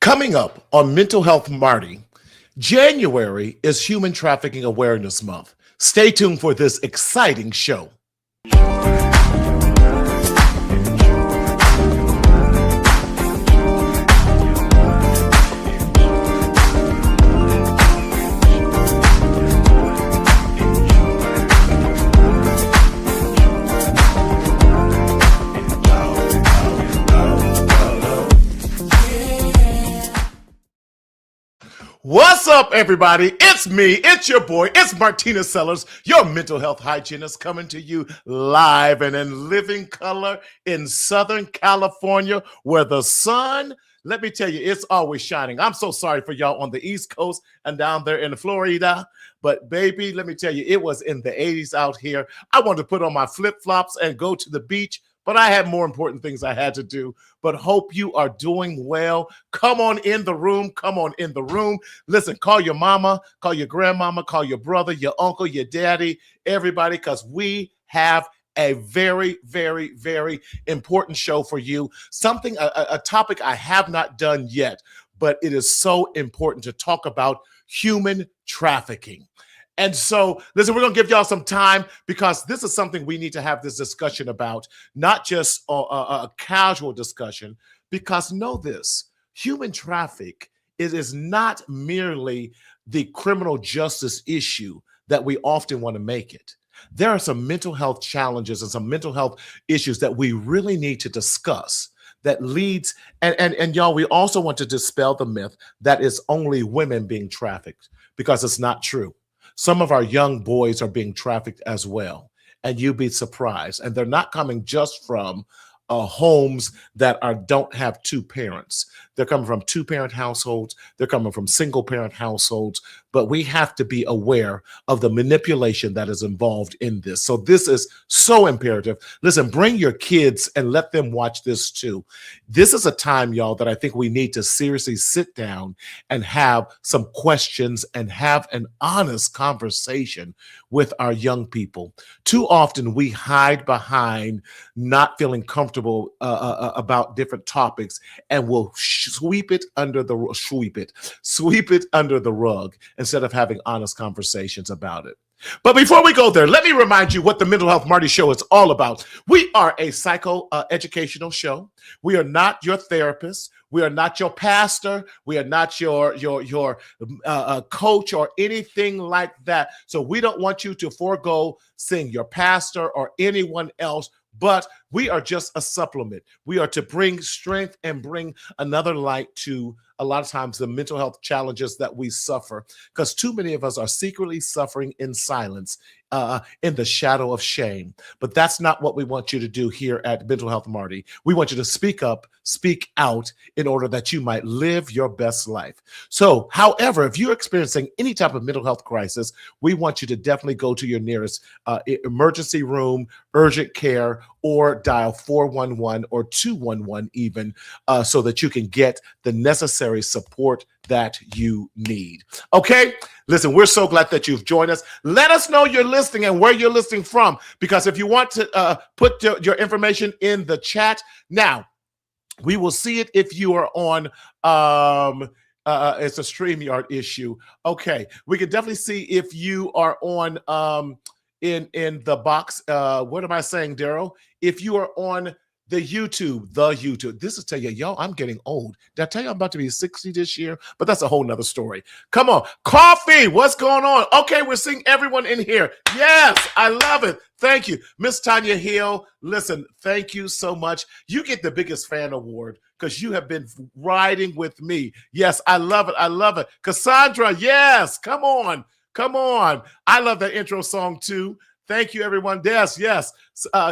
Coming up on Mental Health Marty, January is Human Trafficking Awareness Month. Stay tuned for this exciting show. What's up, everybody? It's me, it's your boy, it's Martina Sellers, your mental health hygienist, coming to you live and in living color in Southern California, where the sun, let me tell you, it's always shining. I'm so sorry for y'all on the East Coast and down there in Florida, but baby, let me tell you, it was in the 80s out here. I wanted to put on my flip-flops and go to the beach, but I had more important things I had to do. But hope you are doing well. Come on in the room. Come on in the room. Listen, call your mama, call your grandmama, call your brother, your uncle, your daddy, everybody, because we have a very, very, very important show for you. Something, a topic I have not done yet, but it is so important to talk about: human trafficking. And so, listen, we're going to give y'all some time because this is something we need to have this discussion about, not just a casual discussion, because know this: human traffic, it is not merely the criminal justice issue that we often want to make it. There are some mental health challenges and some mental health issues that we really need to discuss that leads, and y'all, we also want to dispel the myth that it's only women being trafficked, because it's not true. Some of our young boys are being trafficked as well, and you'd be surprised. And they're not coming just from homes that don't have two parents. They're coming from two-parent households. They're coming from single-parent households. But we have to be aware of the manipulation that is involved in this. So this is so imperative. Listen, bring your kids and let them watch this too. This is a time, y'all, that I think we need to seriously sit down and have some questions and have an honest conversation with our young people. Too often we hide behind not feeling comfortable about different topics, and we'll sweep it under the rug instead of having honest conversations about it. But before we go there, let me remind you what the Mental Health Marty Show is all about. We are a psycho-educational show. We are not your therapist. We are not your pastor. We are not your coach or anything like that. So we don't want you to forego seeing your pastor or anyone else, but we are just a supplement. We are to bring strength and bring another light to a lot of times the mental health challenges that we suffer, because too many of us are secretly suffering in silence, in the shadow of shame. But that's not what we want you to do here at Mental Health Marty. We want you to speak up, speak out, in order that you might live your best life. So, however, if you're experiencing any type of mental health crisis, we want you to definitely go to your nearest emergency room, urgent care, or dial 411 or 211 even, so that you can get the necessary support that you need. Okay? Listen, we're so glad that you've joined us. Let us know you're listening and where you're listening from, because if you want to put your information in the chat now, we will see it if you are on it's a StreamYard issue. Okay, we can definitely see if you are on in the box. What am I saying, Daryl? If you are on the YouTube. This is tell you, y'all, I'm getting old. Did I tell you I'm about to be 60 this year? But that's a whole nother story. Come on. Coffee, what's going on? Okay, we're seeing everyone in here. Yes, I love it. Thank you. Miss Tanya Hill, listen, thank you so much. You get the biggest fan award because you have been riding with me. Yes, I love it. I love it. Cassandra, yes, come on. Come on. I love that intro song too. Thank you, everyone. Yes.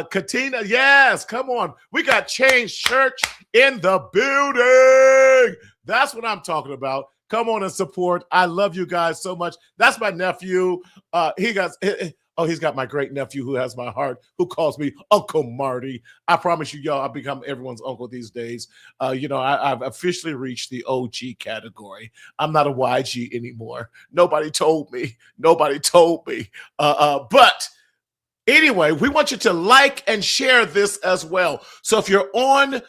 Katina, yes. Come on. We got Change Church in the building. That's what I'm talking about. Come on and support. I love you guys so much. That's my nephew. He's got my great nephew who has my heart, who calls me Uncle Marty. I promise you, y'all, I've become everyone's uncle these days. I've officially reached the OG category. I'm not a YG anymore. Nobody told me. But anyway, we want you to like and share this as well. So if you're on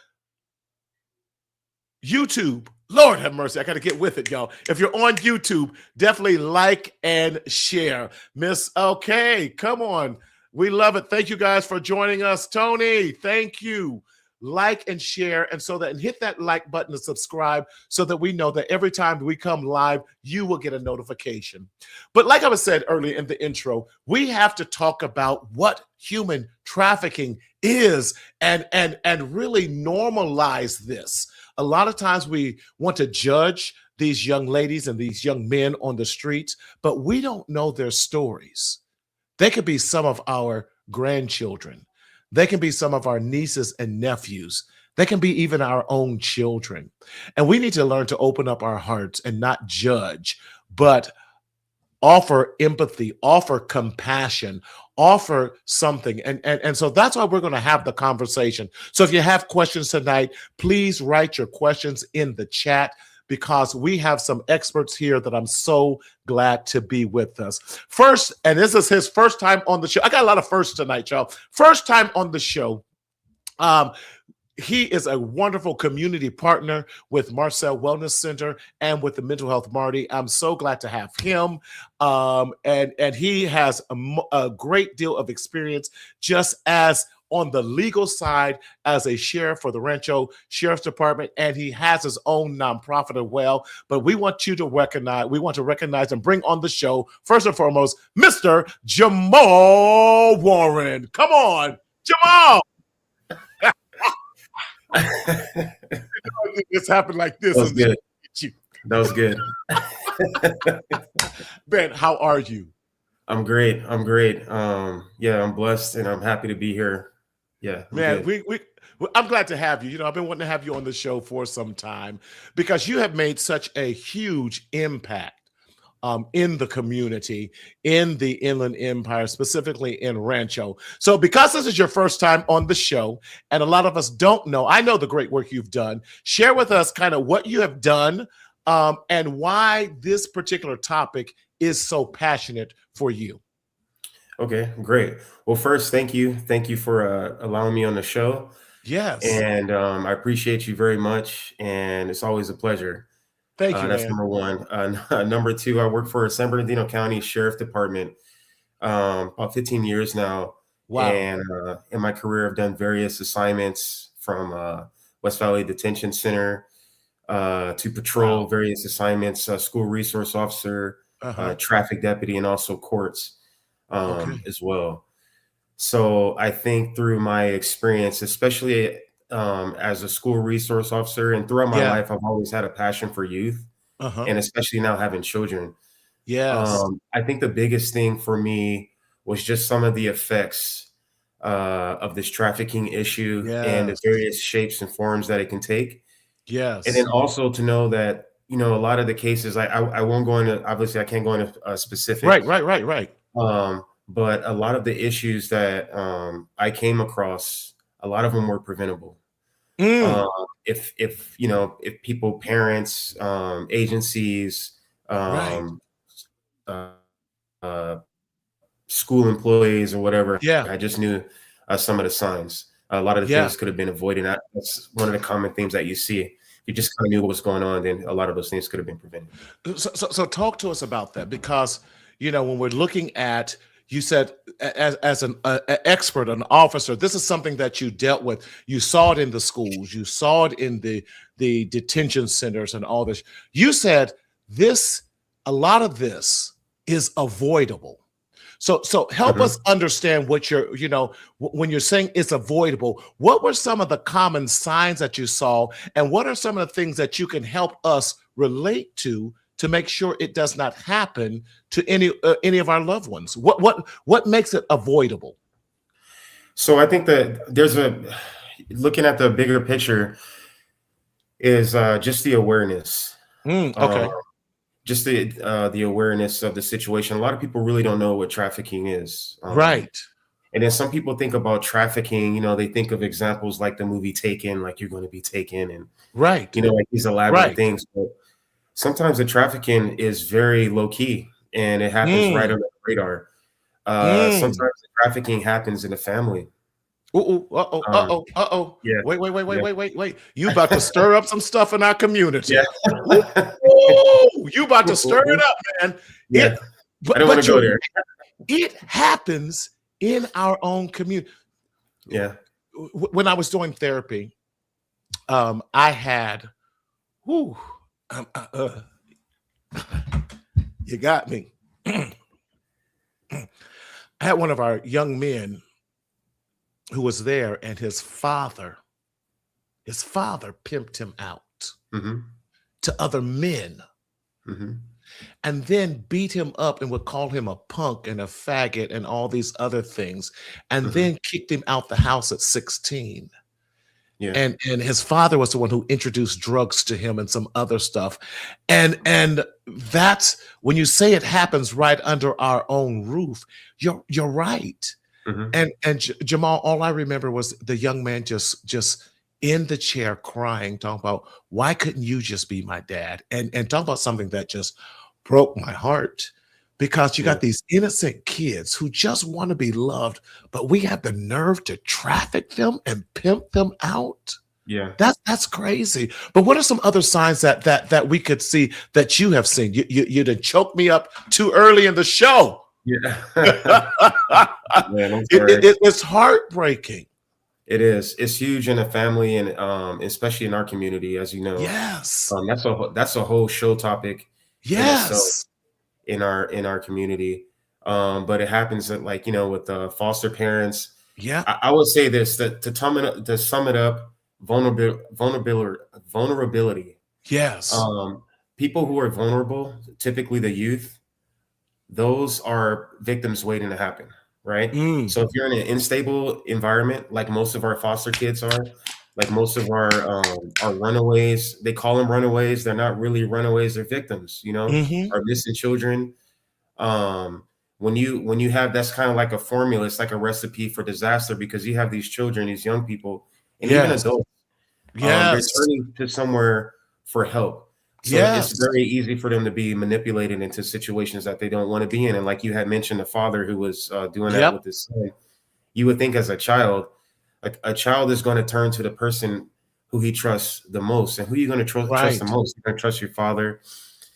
YouTube, Lord have mercy. I got to get with it, y'all. If you're on YouTube, definitely like and share. Miss, okay, come on. We love it. Thank you guys for joining us. Tony, thank you. Like and share, and hit that like button to subscribe so that we know that every time we come live, you will get a notification. But like I was said earlier in the intro, we have to talk about what human trafficking is and really normalize this. A lot of times we want to judge these young ladies and these young men on the streets, but we don't know their stories. They could be some of our grandchildren. They can be some of our nieces and nephews. They can be even our own children. And we need to learn to open up our hearts and not judge, but offer empathy, offer compassion, offer something. And so that's why we're going to have the conversation. So if you have questions tonight, please write your questions in the chat, because we have some experts here that I'm so glad to be with us. First, and this is his first time on the show. I got a lot of firsts tonight, y'all. First time on the show. He is a wonderful community partner with Marcel Wellness Center and with the Mental Health Marty. I'm so glad to have him. And he has a great deal of experience just as on the legal side as a sheriff for the Rancho Sheriff's Department, and he has his own nonprofit as well. But we want to recognize and bring on the show, first and foremost, Mr. Jamaal Warren. Come on, Jamaal. It's happened like this. That was good. That was good. Ben, how are you? I'm great. Yeah, I'm blessed and I'm happy to be here. Yeah, man, I'm glad to have you. You know, I've been wanting to have you on the show for some time because you have made such a huge impact in the community, in the Inland Empire, specifically in Rancho. So because this is your first time on the show, and a lot of us don't know, I know the great work you've done. Share with us kind of what you have done and why this particular topic is so passionate for you. Okay, great. Well, first, thank you. Thank you for allowing me on the show. Yes. And I appreciate you very much. And it's always a pleasure. Thank you, That's man. number one. Number two, I work for San Bernardino County Sheriff Department about 15 years now. Wow. And in my career, I've done various assignments from West Valley Detention Center to patrol, various assignments, school resource officer, traffic deputy, and also courts as well. So I think through my experience, especially as a school resource officer and throughout my life, I've always had a passion for youth and especially now having children. Yes. I think the biggest thing for me was just some of the effects of this trafficking issue and the various shapes and forms that it can take. Yes. And then also to know that, you know, a lot of the cases, I won't go into, obviously I can't go into specific. Right. But a lot of the issues that I came across, a lot of them were preventable. If you know, if people, parents, agencies, school employees or whatever, I just knew some of the signs. A lot of the things could have been avoided. That's one of the common themes that you see. If you just kind of knew what was going on, then a lot of those things could have been prevented. So talk to us about that, because, you know, when we're looking at, you said as an expert, an officer, this is something that you dealt with. You saw it in the schools. You saw it in the detention centers and all this. You said a lot of this is avoidable. So help us understand what you're, you know, when you're saying it's avoidable, what were some of the common signs that you saw, and what are some of the things that you can help us relate to make sure it does not happen to any of our loved ones? What makes it avoidable? So I think that there's looking at the bigger picture is just the awareness. Just the awareness of the situation. A lot of people really don't know what trafficking is. Right. And then some people think about trafficking, you know, they think of examples like the movie Taken, like you're going to be taken, and you know, like these elaborate things. But sometimes the trafficking is very low key and it happens right on the radar. Sometimes the trafficking happens in the family. Ooh, uh-oh, Um, uh-oh, uh-oh. yeah, yeah, Wait. You about to stir up some stuff in our yeah. community. Ooh, you about to stir it up, man. Yeah, I don't want But to go there. it happens in our own community. Yeah. When I was doing therapy, I had, whew, um, uh, uh, you got me. I had one of our young men who was there, and his father pimped him out Hmm. to other men, Hmm. and then beat him up and would call him a punk and a faggot and all these other things, and Hmm. then kicked him out the house at 16. Yeah. And his father was the one who introduced drugs to him and some other stuff. And that's when you say it happens right under our own roof, you're right. Hmm. And Jamal, all I remember was the young man just in the chair crying, talking about why couldn't you just be my dad? And talk about something that just broke my heart, because you Yeah. got these innocent kids who just want to be loved, but we have the nerve to traffic them and pimp them out. Yeah. That's crazy. But what are some other signs that we could see that you have seen? You done choked me up too early in the show. Yeah. Man, I'm It, sorry. it's heartbreaking. It is. It's huge in the family, and especially in our community, as you know. Yes. That's a whole show topic in itself Yes. in our community. But it happens that, like, with foster parents. Yeah. I would say this, that to sum it up, vulnerability. Yes. People who are vulnerable, typically the youth, those are victims waiting to happen, right? Mm. So if you're in an unstable environment, like most of our foster kids are, like most of our runaways, they call them runaways. They're not really runaways; they're victims. Hmm. Are missing children. Um, when you have, that's kind of like a formula. It's like a recipe for disaster, because you have these children, these young people, and even Yes. adults. They're Yes. turning to somewhere for help. So it's Yes. very easy for them to be manipulated into situations that they don't want to be in. And like you had mentioned, the father who was doing that Yep. with his son, you would think as a child, a child is going to turn to the person who he trusts the most. And who you going to trust the Right. most? You're going to trust your father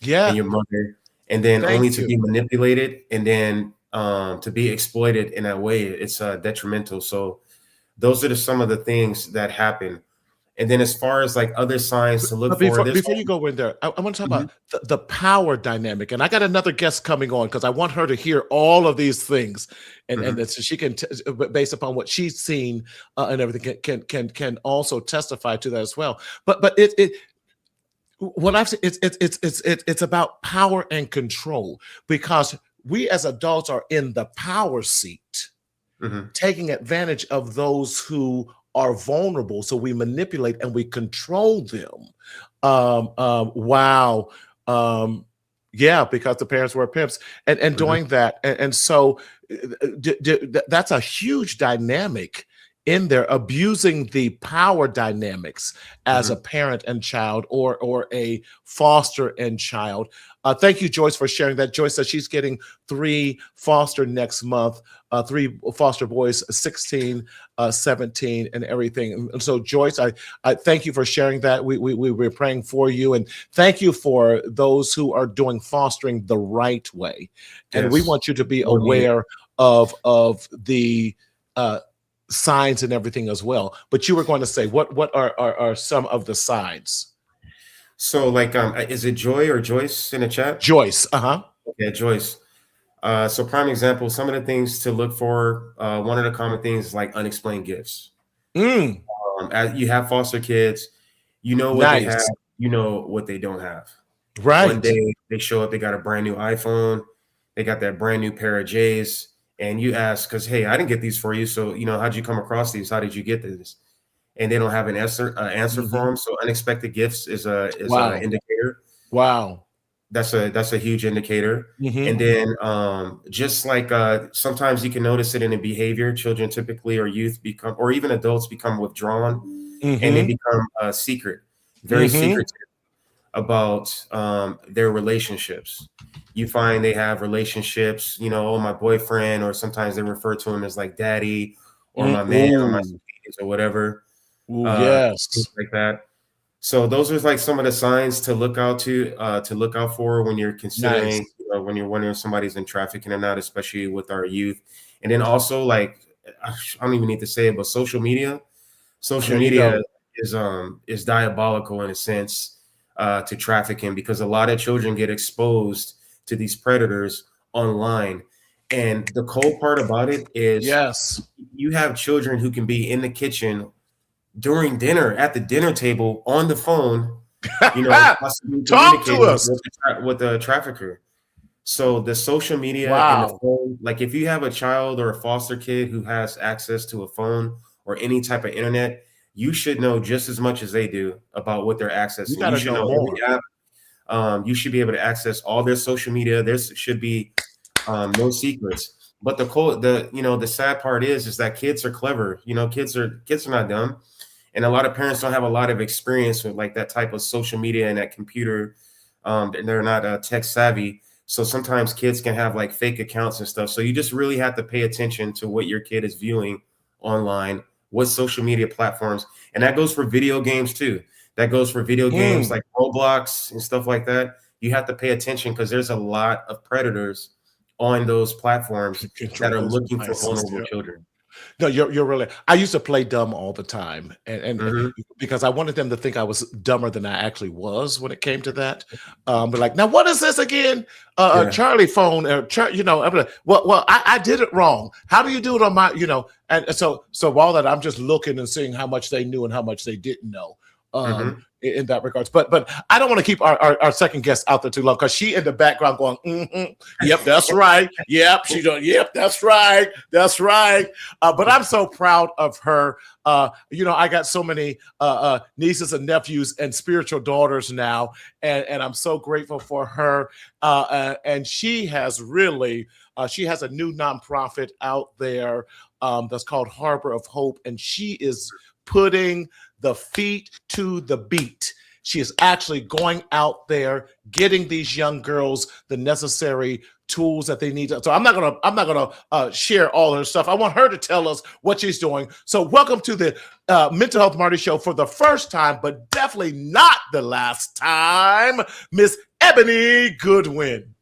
and Yeah. your mother, and then Thank only to you. be manipulated, and then to be exploited in that way. It's detrimental. So those are some of the things that happen. And then as far as like other signs to look But for, there's before you go in there, I want to talk Mhm. about the power dynamic, and I got another guest coming on because I want her to hear all of these things, and Mhm. that so she can, based upon what she's seen and everything, can also testify to that as well. But it what I've seen, it's about power and control, because we as adults are in the power seat, Mhm. taking advantage of those who are vulnerable. So we manipulate and we control them. Wow. Um, yeah, because the parents were pimps and Mhm. doing that. And so that's a huge dynamic in there, abusing the power dynamics as a Mhm. parent and child, or a foster and child. Thank you, Joyce, for sharing that. Joyce says she's getting 3 foster next month, 3 foster boys, 16, 17, and everything. And so, Joyce, I thank you for sharing that. We're praying for you, and thank you for those who are doing fostering the right way. And we Yes. want you to be Or needed. aware of the uh, signs and everything as well. But you were going to say, what are some of the signs? So like, is it Joy or Joyce in the chat? Joyce, uh-huh. Yeah, Joyce. So prime example, some of the things to look for. One of the common things is like unexplained gifts. Mm, As you have foster kids, you know what they have, nice. you know what they don't have. One Right. day they show up, they got a brand new iPhone, they got that brand new pair of J's, and you ask, because hey, I didn't get these for you, so how'd you come across these? How did you get this? And they don't have an answer for Mhm. them. So unexpected gifts is a Wow. indicator. Wow. That's a huge indicator. And Mhm. then just like sometimes you can notice it in the behavior. Children typically, or youth become, or even adults become withdrawn, and they Mhm. become secret, very Mhm. secretive about their relationships. You find they have relationships, oh, my boyfriend, or sometimes they refer to him as like daddy, or my man or my Ooh. sweeties or whatever. Ooh, yes. Things like that. So those are like some of the signs to look out for when you're considering, Nice. when you're wondering if somebody's in trafficking or not, especially with our youth. And then also, like, I don't even need to say it, but social media There you go. is diabolical in a sense, to trafficking, because a lot of children get exposed to these predators online. And the cold part about it is Yes. you have children who can be in the kitchen during dinner, at the dinner table, on the phone, possibly Talk to communicating us. with the trafficker. So the social media and the Wow. phone, like if you have a child or a foster kid who has access to a phone or any type of internet, you should know just as much as they do about what they're You accessing. got You to should know know every more. app. You should be able to access all their social media. There should be no secrets. But the sad part is that kids are clever. Kids are not dumb, and a lot of parents don't have a lot of experience with like that type of social media and that computer. And they're not tech savvy. So sometimes kids can have like fake accounts and stuff. So you just really have to pay attention to what your kid is viewing online, what social media platforms, and that goes for video games too. That goes for video games like Roblox and stuff like that. You have to pay attention because there's a lot of predators on those platforms Control that are those looking for devices. vulnerable Yeah. children. No, you're really. I used to play dumb all the time, and Mhm. because I wanted them to think I was dumber than I actually was when it came to that. But like, now what is this again? Yeah. Charlie phone, I'm like, well, I did it wrong. How do you do it on my, And so while that, I'm just looking and seeing how much they knew and how much they didn't know. Mhm. In that regards, but I don't want to keep our second guest out there too long because she in the background going, yep, that's right, yep, she doing, yep, that's right. But I'm so proud of her. I got so many nieces and nephews and spiritual daughters now, and I'm so grateful for her. And she has really, she has a new nonprofit out there that's called Harbor of Hope, and she is putting the feet to the beat. She is actually going out there, getting these young girls the necessary tools that they need. So I'm not gonna share all her stuff. I want her to tell us what she's doing. So welcome to the Mental Health Marty Show for the first time, but definitely not the last time, Miss Ebony Goodwin.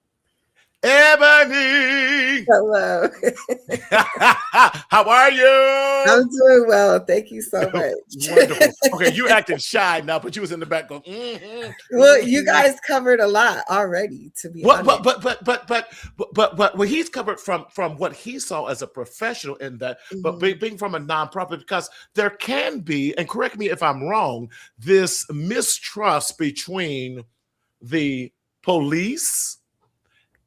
Ebony. Hello. How are you? I'm doing well. Thank you so much. Wonderful. Okay, you acting shy now, but you was in the back going. Well, you guys covered a lot already, to be honest. But he's covered from what he saw as a professional in that, but being from a nonprofit, because there can be, and correct me if I'm wrong, this mistrust between the police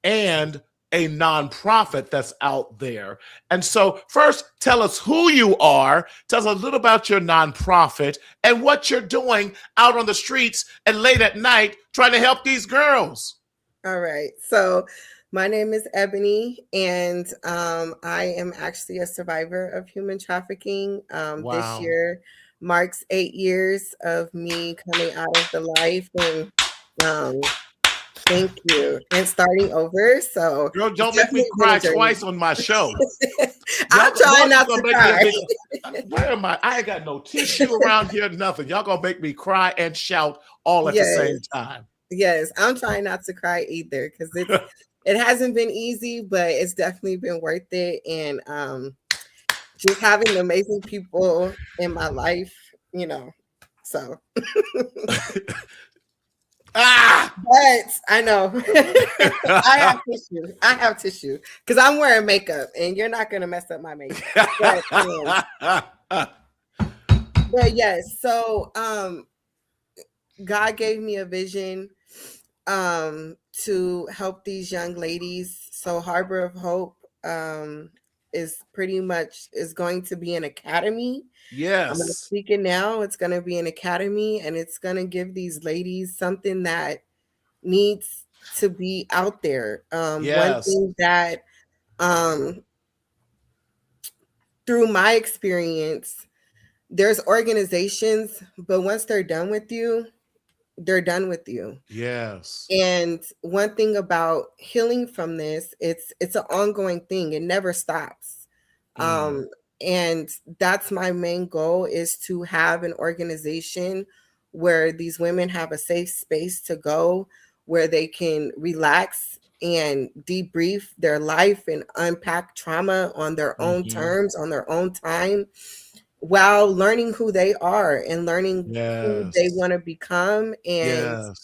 and a nonprofit that's out there. And so first, tell us who you are, tell us a little about your nonprofit and what you're doing out on the streets and late at night trying to help these girls. All right. So my name is Ebony, and I am actually a survivor of human trafficking. Wow. This year marks 8 years of me coming out of the life, and thank you. And starting over. So girl, don't make me cry twice on my show. I'm trying not to cry. Where am I? I ain't got no tissue around here, nothing. Y'all gonna make me cry and shout all at the same time. Yes, I'm trying not to cry either because it hasn't been easy, but it's definitely been worth it. And just having amazing people in my life, so. But I know I have tissue because I'm wearing makeup and you're not going to mess up my makeup. But yes, so God gave me a vision to help these young ladies. So Harbor of Hope is going to be an academy. Yes. I'm going to speak it now. It's going to be an academy, and it's going to give these ladies something that needs to be out there. One thing that through my experience, there's organizations, but once they're done with you, they're done with you. Yes. And one thing about healing from this, it's an ongoing thing. It never stops. and that's my main goal, is to have an organization where these women have a safe space to go, where they can relax and debrief their life and unpack trauma on their own terms, on their own time, while learning who they are and learning who they want to become, and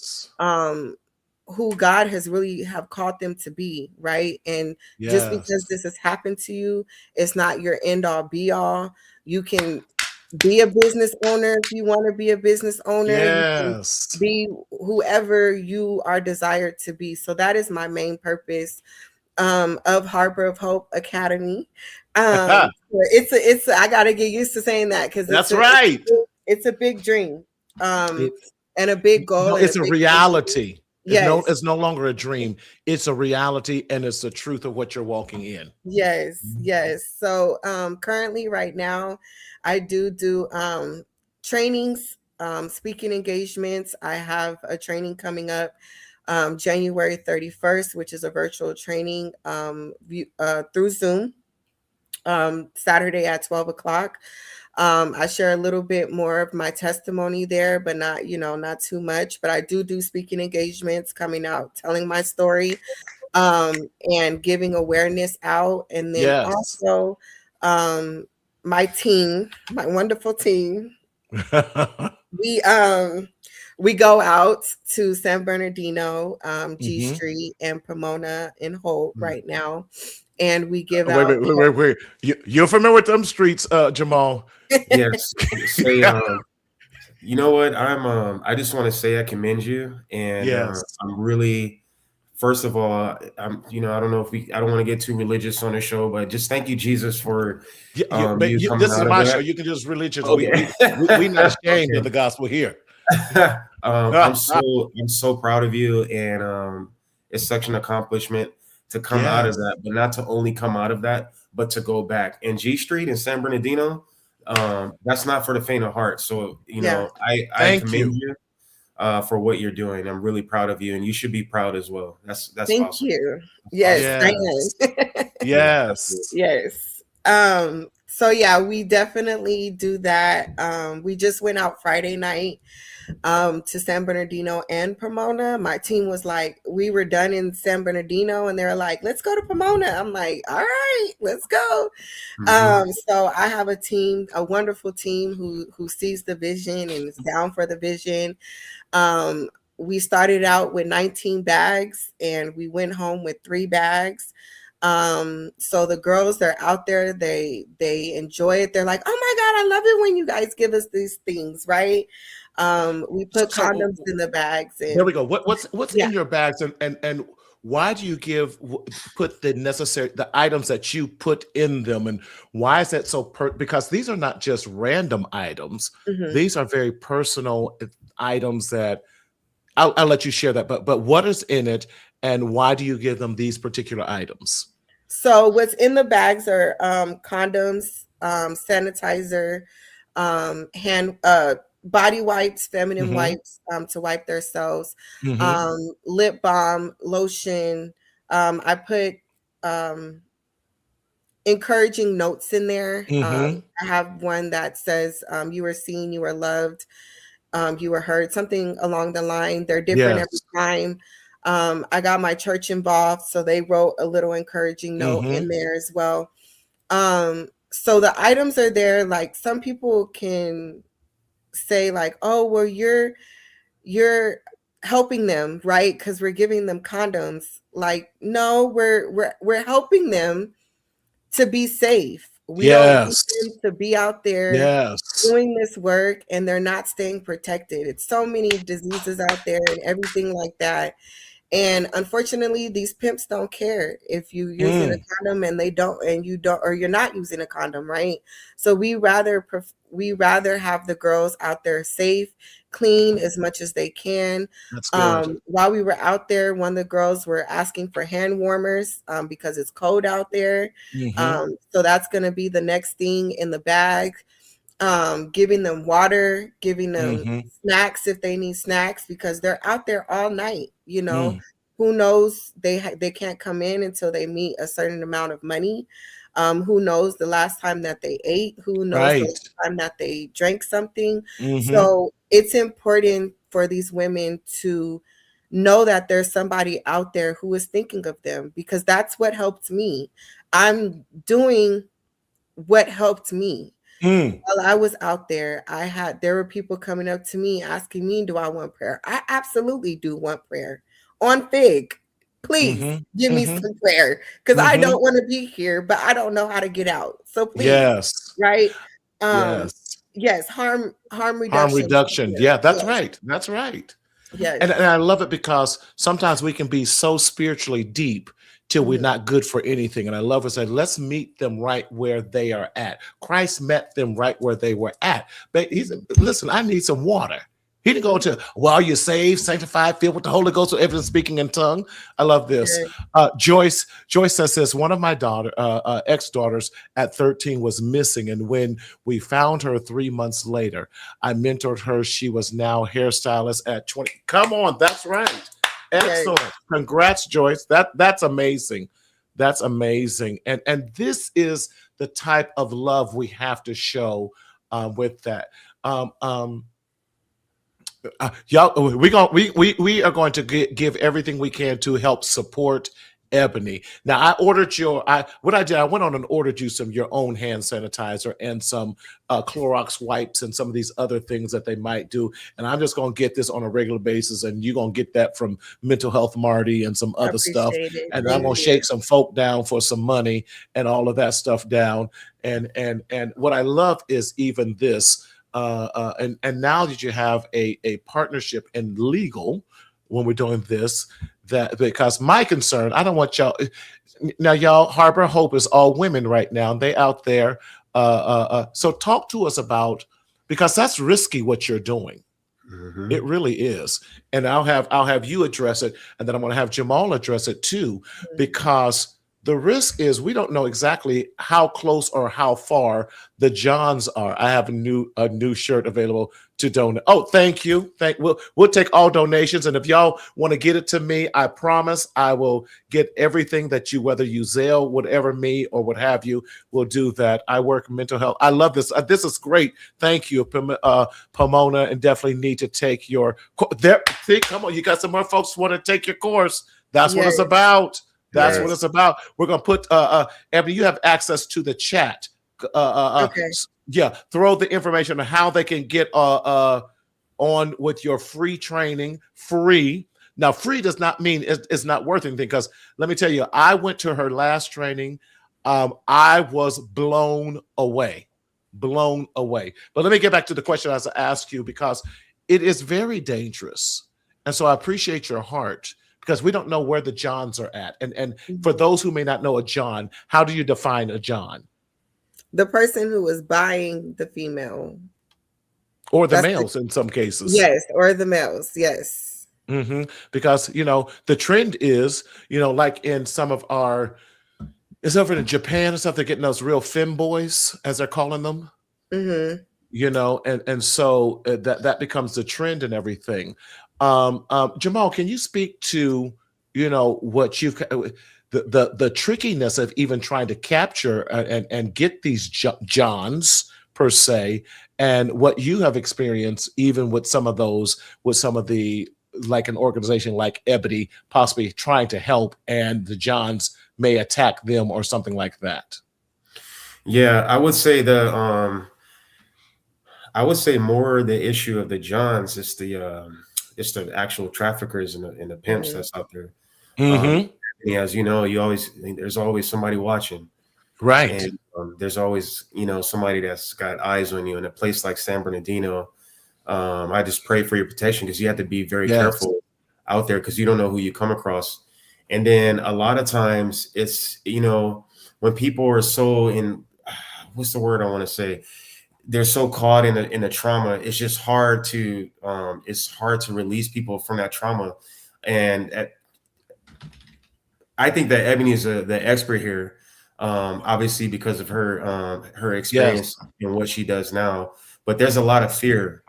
who God has really have called them to be, right? And just because this has happened to you, it's not your end all be all. You can be a business owner if you want to be a business owner. You can be whoever you are desired to be. So that is my main purpose of Harbor of Hope Academy. It's I gotta get used to saying that, because it's a big dream, and a big goal. No, it's a reality. Yes. It's no longer a dream. It's a reality, and it's the truth of what you're walking in. Yes, yes. So currently right now, I do trainings, speaking engagements. I have a training coming up January 31st, which is a virtual training through Zoom, Saturday at 12 o'clock. I share a little bit more of my testimony there, but not too much. But I do speaking engagements, coming out, telling my story, and giving awareness out. And then also my team, my wonderful team, we go out to San Bernardino, G Street, and Pomona and Holt right now. And we give out. Wait. You're familiar with them streets, Jamaal? Yes. Say, you know what? I just want to say I commend you, and I'm really, first of all, I don't know if I don't want to get too religious on the show, but just thank you, Jesus, for you coming this is my show. You can just religious. Okay. We not ashamed of the gospel here. I'm so proud of you, and it's such an accomplishment to come out of that, but not to only come out of that, but to go back. And G Street in San Bernardino, that's not for the faint of heart. So I commend you for what you're doing. I'm really proud of you, and you should be proud as well. That's thank awesome. you. Yes. Yes. So yeah, we definitely do that. We just went out Friday night to San Bernardino and Pomona. My team was like, we were done in San Bernardino, and they were like, let's go to Pomona. I'm like, all right, let's go. So I have a team, a wonderful team who sees the vision and is down for the vision. We started out with 19 bags, and we went home with 3 bags. So the girls, they're out there, they enjoy it. They're like, oh my God, I love it when you guys give us these things, right? We put condoms in the bags. And there we go. What's in your bags, and why do you put the items that you put in them, and why is that so? Because these are not just random items; these are very personal items that I'll let you share that. But what is in it, and why do you give them these particular items? So what's in the bags are condoms, sanitizer, hand body wipes, feminine wipes to wipe themselves, lip balm, lotion. I put encouraging notes in there. I have one that says, you were seen, you were loved, you were heard, something along the line. They're different every time. I got my church involved, so they wrote a little encouraging note in there as well. So the items are there. Like, some people can say like, oh, well, you're helping them, right? Because we're giving them condoms. Like, no, we're helping them to be safe. We don't want them to be out there doing this work and they're not staying protected. It's so many diseases out there and everything like that. And unfortunately, these pimps don't care if you using a condom and they don't, and you don't, or you're not using a condom, right? So we rather have the girls out there safe, clean as much as they can. That's good. While we were out there, one of the girls were asking for hand warmers because it's cold out there. So that's going to be the next thing in the bag. Giving them water, giving them snacks if they need snacks, because they're out there all night. You know, who knows? They can't come in until they meet a certain amount of money. Who knows the last time that they ate? Who knows the last time that they drank something? So it's important for these women to know that there's somebody out there who is thinking of them, because that's what helped me. I'm doing what helped me. While I was out there, there were people coming up to me asking me, do I want prayer? I absolutely do want prayer. On Fig, please give me some prayer, because I don't want to be here, but I don't know how to get out. So please, right? Yes, harm reduction. Harm reduction. Yeah, that's right. That's right. Yes. And I love it, because sometimes we can be so spiritually deep till we're not good for anything. And I love it. Say, let's meet them right where they are at. Christ met them right where they were at. But he said, listen, I need some water. He didn't go to, well, you're saved, sanctified, filled with the Holy Ghost, with evidence speaking in tongue. I love this. Joyce says this, one of my ex-daughters at 13 was missing. And when we found her 3 months later, I mentored her. She was now hairstylist at 20. Come on, that's right. Excellent. Congrats, Joyce. That's amazing. That's amazing. And this is the type of love we have to show with that. Y'all, we are going to give everything we can to help support Ebony. Now, I ordered I went on and ordered you your own hand sanitizer and some Clorox wipes and some of these other things that they might do. And I'm just going to get this on a regular basis, and you're going to get that from Mental Health Marty and some other stuff. And I'm going to shake some folk down for some money and all of that stuff down. And what I love is even this. And now that you have a partnership in legal when we're doing this, that because my concern, I don't want y'all now, y'all, Harbor Hope is all women right now. They out there. So talk to us about, because that's risky what you're doing. It really is. And I'll have you address it, and then I'm going to have Jamaal address it too, because the risk is we don't know exactly how close or how far the Johns are. I have a new shirt available to donate. Oh, thank you. We'll take all donations, and if y'all want to get it to me, I promise I will get everything that you, whether you Zelle, whatever, me or what have you, will do that. I work mental health. I love this. This is great. Thank you, Pomona, and definitely need to take your there. See, come on, you got some more folks who want to take your course. That's what it's about. That's what it's about. We're going to put, Ebony, you have access to the chat. Okay. Yeah, throw the information on how they can get on with your free training. Free. Now, free does not mean it's not worth anything, because let me tell you, I went to her last training. I was blown away. Blown away. But let me get back to the question I was to ask you, because it is very dangerous. And so I appreciate your heart, because we don't know where the Johns are at. And for those who may not know a John, how do you define a John? The person who is buying the female. Or the males in some cases. Yes, or the males, yes. Because, the trend is, like in some of it's over in Japan and stuff, they're getting those real femboys, as they're calling them. And so that becomes the trend and everything. Jamaal, can you speak to, what you've the trickiness of even trying to capture and get these Johns per se, and what you have experienced even with some of the, like an organization like Ebony possibly trying to help, and the Johns may attack them or something like that? Yeah, I would say more the issue of the Johns is it's the actual traffickers and the pimps that's out there. As you know, there's always somebody watching, right? And there's always somebody that's got eyes on you. In a place like San Bernardino, I just pray for your protection, because you have to be very careful out there, because you don't know who you come across. And then a lot of times it's when people are so what's the word I want to say? They're so caught in the trauma. It's just hard to release people from that trauma. And I think that Ebony is the expert here, obviously because of her experience and what she does now. But there's a lot of fear.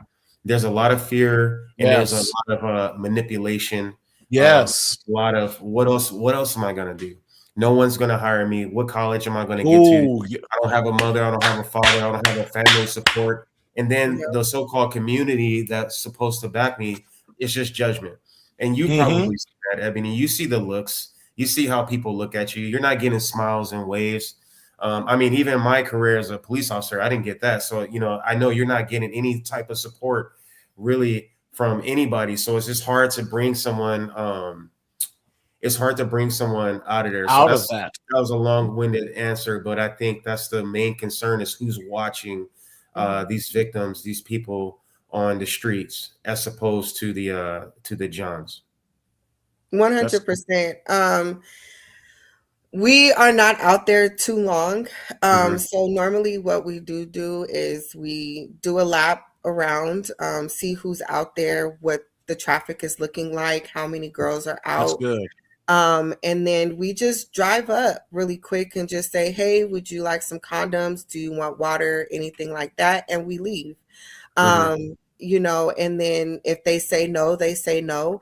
There's a lot of fear, and there's a lot of manipulation. Yes, a lot of what else am I gonna do? No one's going to hire me. What college am I going to get to? Oh, I don't have a mother. I don't have a father. I don't have a family support. And then the so-called community that's supposed to back me, it's just judgment. And you probably see that, Ebony. You see the looks. You see how people look at you. You're not getting smiles and waves. I mean, even in my career as a police officer, I didn't get that. So, I know you're not getting any type of support really from anybody. So it's just hard to bring someone. It's hard to bring someone out of there. So out of that. That was a long-winded answer, but I think that's the main concern is who's watching these victims, these people on the streets, as opposed to the Johns. 100%. We are not out there too long. So normally what we do is we do a lap around, see who's out there, what the traffic is looking like, how many girls are out. That's good. And then we just drive up really quick and just say, hey, would you like some condoms? Do you want water? Anything like that? And we leave. And then if they say no, they say no.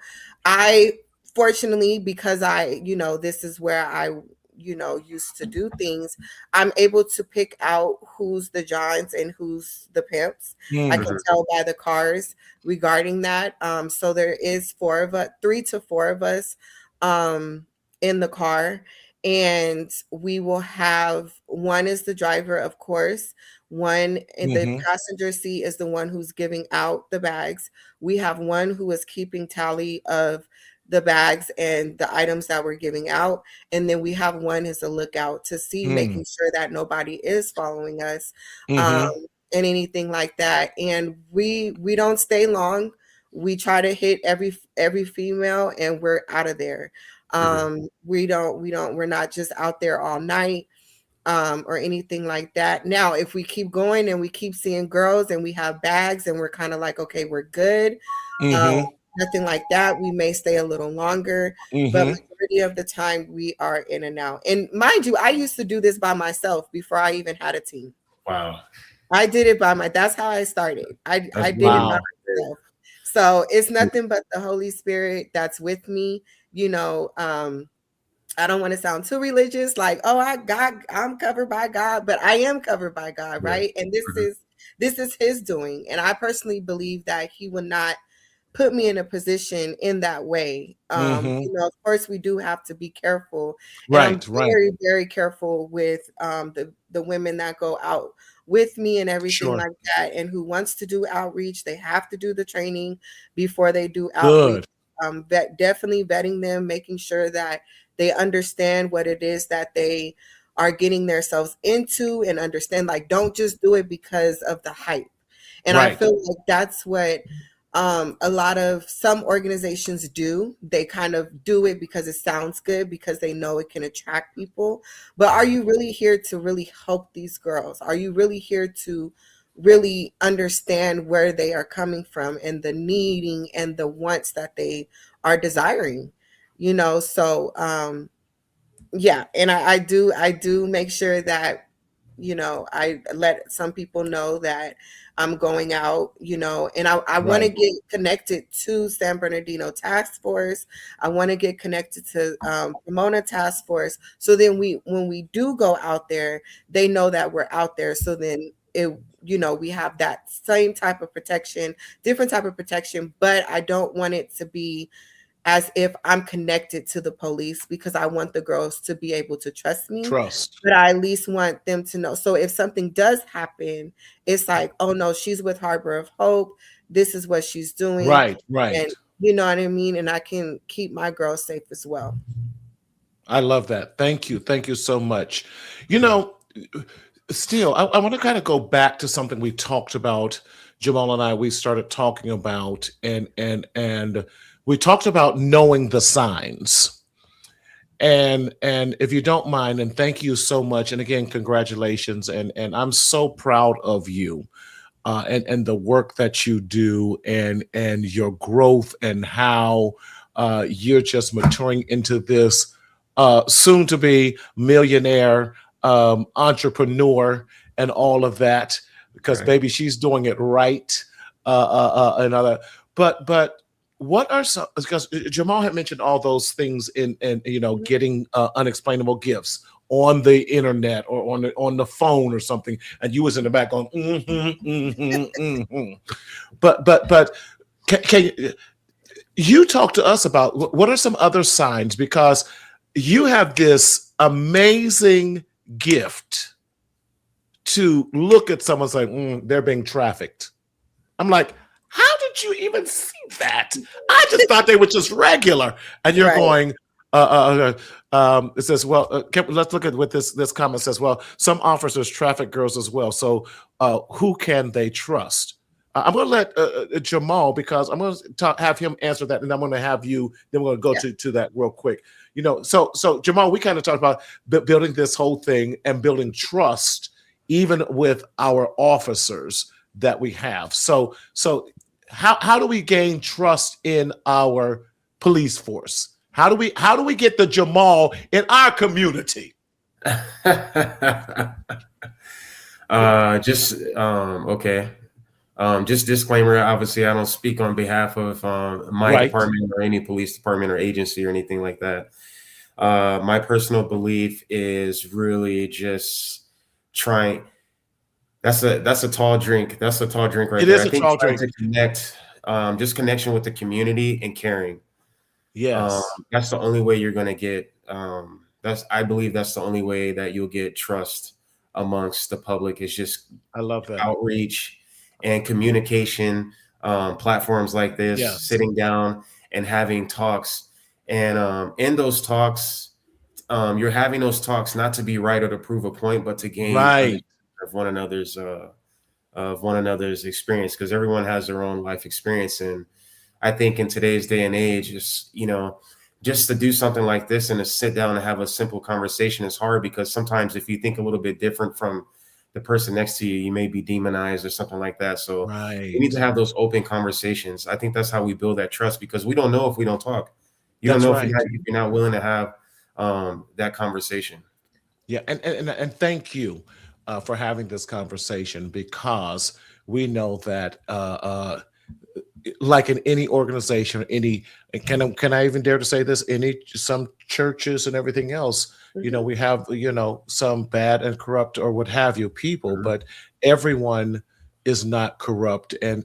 Fortunately, because this is where I used to do things, I'm able to pick out who's the Johns and who's the pimps. I can tell by the cars regarding that. So there is 3 to 4 of us in the car, and we will have one is the driver, of course. One in the passenger seat is the one who's giving out the bags. We have one who is keeping tally of the bags and the items that we're giving out. And then we have one as a lookout to see, making sure that nobody is following us, and anything like that. And we don't stay long. We try to hit every female and we're out of there. We're not just out there all night. Or anything like that. Now, if we keep going and we keep seeing girls and we have bags and we're kind of like, okay, we're good. Nothing like that. We may stay a little longer, but majority of the time we are in and out. And mind you, I used to do this by myself before I even had a team. Wow. I did it that's how I started. I did it by myself. So it's nothing but the Holy Spirit that's with me. I don't want to sound too religious, like, oh, I'm covered by God, but I am covered by God, right? And this is his doing. And I personally believe that he will not put me in a position in that way. Of course, we do have to be careful. And I'm very, very careful with the women that go out with me and everything like that. And who wants to do outreach, they have to do the training before they do outreach. Definitely vetting them, making sure that they understand what it is that they are getting themselves into and understand, like, don't just do it because of the hype. And I feel like that's what some organizations do. They kind of do it because it sounds good, because they know it can attract people. But are you really here to really help these girls? Are you really here to really understand where they are coming from and the needing and the wants that they are desiring? So and I do make sure that I let some people know that I'm going out, and I want to get connected to San Bernardino Task Force. I want to get connected to Pomona Task Force. So then when we do go out there, they know that we're out there. So then we have that same type of protection, different type of protection, but I don't want it to be as if I'm connected to the police, because I want the girls to be able to trust me. But I at least want them to know. So if something does happen, it's like, oh no, she's with Harbor of Hope. This is what she's doing. Right. And you know what I mean? And I can keep my girls safe as well. I love that. Thank you. Thank you so much. Still, I want to kind of go back to something we talked about, Jamaal and I, we started talking about, and we talked about knowing the signs. And if you don't mind, and thank you so much. And again, congratulations. And I'm so proud of you and the work that you do and your growth and how you're just maturing into this soon to be millionaire entrepreneur and all of that, because baby, she's doing it right. But what are some, because Jamaal had mentioned all those things in getting unexplainable gifts on the internet or on the phone or something, and you was in the back going but can you talk to us about what are some other signs, because you have this amazing gift to look at someone like they're being trafficked. I'm like, how did you even see that? I just thought they were just regular. And you're going, it says, well, let's look at what this comment says. Well, some officers traffic girls as well. So who can they trust? I'm going to let Jamaal, because I'm going to have him answer that, and I'm going to have you, then we're going to go to that real quick. So Jamaal, we kind of talked about building this whole thing and building trust, even with our officers that we have. So how do we gain trust in our police force? How do we get the Jamaal in our community? Okay. Just disclaimer, obviously I don't speak on behalf of my department or any police department or agency or anything like that. My personal belief is really just trying. That's a tall drink. That's a tall drink right there. It is a tall drink. To connect, just connection with the community and caring. Yes. That's the only way you're going to get. I believe that's the only way that you'll get trust amongst the public, is just, I love that, outreach and communication, platforms like this, sitting down and having talks. And in those talks, you're having those talks not to be right or to prove a point, but to gain of one another's experience, because everyone has their own life experience. And I think in today's day and age, just to do something like this and to sit down and have a simple conversation is hard, because sometimes if you think a little bit different from the person next to you, you may be demonized or something like that. So we need to have those open conversations. I think that's how we build that trust, because we don't know if we don't talk. You don't know if you're not willing to have that conversation. Yeah, and thank you for having this conversation, because we know that like in any organization, can I even dare to say this, some churches and everything else, we have some bad and corrupt or what have you people, but everyone is not corrupt, and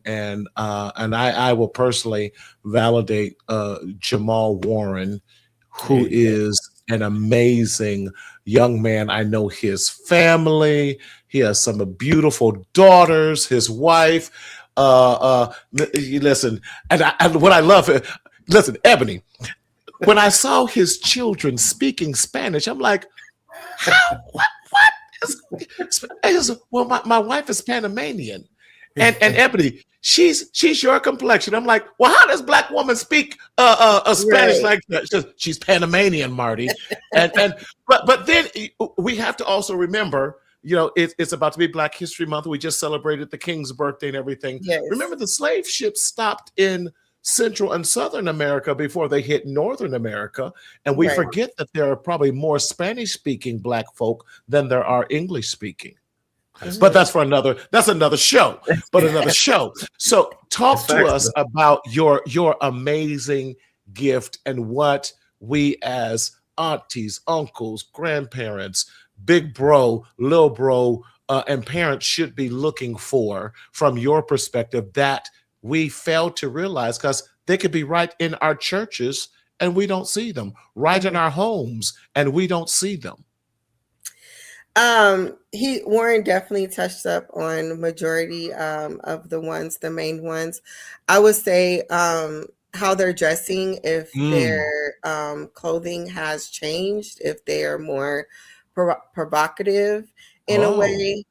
I will personally validate Jamaal Warren, who is an amazing young man. I know his family. He has some beautiful daughters, his wife. Listen, and what I love, listen, Ebony, when I saw his children speaking Spanish, I'm like, how? Well, my wife is Panamanian, and Ebony, she's your complexion. I'm like, well, how does Black woman speak a Spanish like that? She's Panamanian, Marty, but then we have to also remember, it's about to be Black History Month. We just celebrated the King's birthday and everything. Yes. Remember, the slave ships stopped in Central and Southern America before they hit Northern America. And we forget that there are probably more Spanish-speaking Black folk than there are English-speaking. But that's another show. But another show. So talk to us about your amazing gift and what we as aunties, uncles, grandparents, big bro, little bro, and parents should be looking for from your perspective that we fail to realize, because they could be right in our churches and we don't see them, right in our homes and we don't see them. Warren definitely touched up on majority of the main ones. I would say how they're dressing, if their clothing has changed, if they are more provocative in a way,